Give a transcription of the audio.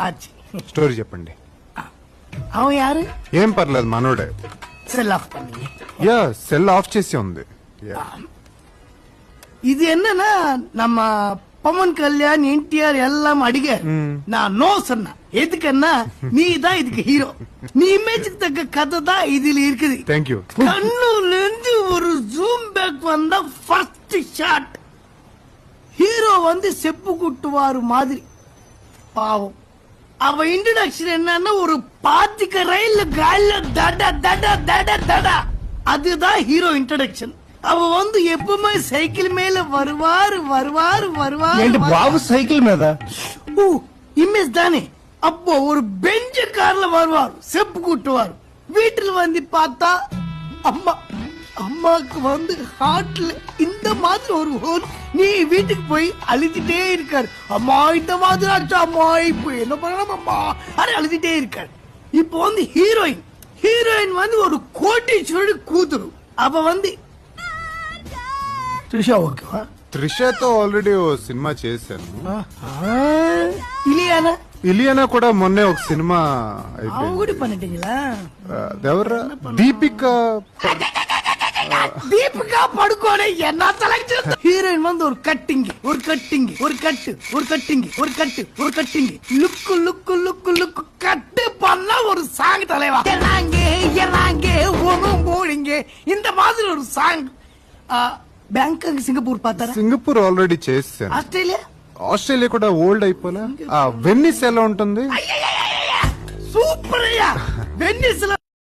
ஆச்சு. స్టోరీ చెప్పండి. அவன் யாரு? ఏం పర్లేదు మనోడే. செல் ஆஃப் பண்ணீங்க. యా సెల్ ఆఫ్ చేసి ఉంది. இது என்னன்னா நம்ம பவன் கல்யாண் என்டிஆர் எல்லாம் அடிக நான் நோ சொன்ன எதுக்குன்னா நீ தான் இதுக்கு ஹீரோ. நீ இமேஜுக்கு தக்க கதை தான் இதுல இருக்குது. Thank you. கண்ணுல இருந்து ஒரு ஜூம் பேக் வந்தா ஃபர்ஸ்ட் ஷாட் ஹீரோ வந்து செப்பு குட்டுவாரு மாதிரி. பாவம் அவ இன்ட்ரோடக்ஷன் என்னன்னா ஒரு பாத்திக்க ரயில்ல கால தட தட தட தட அதுதான் ஹீரோ இன்ட்ரோடக்ஷன். அவ வந்து எப்பவுமே சைக்கிள் மேல வருவாரு வருவாரு வருவாரு. బాబు సైకిల్ మీద ஓ இமேஜ் தானே. அப்போ ஒரு பெஞ்ச கார்ல வருவார் செப்பு கூட்டுவார். வீட்டுல வந்து பார்த்தா அம்மா அம்மாக்கு வந்து ஹார்ட்ல இந்த மாதிரி ஒரு ஹோல். நீ வீட்டுக்கு போய் அழுதுட்டே இருக்காரு. அம்மா இந்த மாதிரி ஆச்சா அம்மா இப்போ என்ன பண்ணலாம் அம்மா அरे அழுதுட்டே இருக்காரு. இப்போ வந்து ஹீரோயின் வந்து ஒரு கோட்டீஸ்வரர் கூతురు. அவ வந்து த்ரிஷா ஓகேவா? త్రిషతో ఆల్రెడీ ఓ సినిమా చేశాను. இல்லையானா ఇలియానా కూడా మొన్నే ఒక సినిమా அவங்க అయిపోయింది. கூட பண்ணிட்டீங்களா? ఎవరు? దీపిక. தீபிகா படுகோனே என்ன செலக்ட். ஹீரோயின் வந்து ஒரு கட்டிங் ஒரு கட்டிங் ஒரு கட்டு ஒரு கட்டிங் ஒரு கட்டு ஒரு கட்டிங் லுக்கு லுக்கு லுக்கு லுக்கு கட்டு பண்ண ஒரு சாங் தலைவா. எறாங்க எறாங்க ஒண்ணும் போடுங்க இந்த மாதிரி ஒரு சாங். బ్యాంకాక్ సింగపూర్ పాతారా? సింగపూర్ ఆల్రెడీ చేశాను. ఆస్ట్రేలియా ఆస్ట్రేలియా కూడా ఓల్డ్ అయిపోలే. వెన్నిస్ ఎలా ఉంటుంది? సూపర్ అయ్యా. వెన్నిస్ లో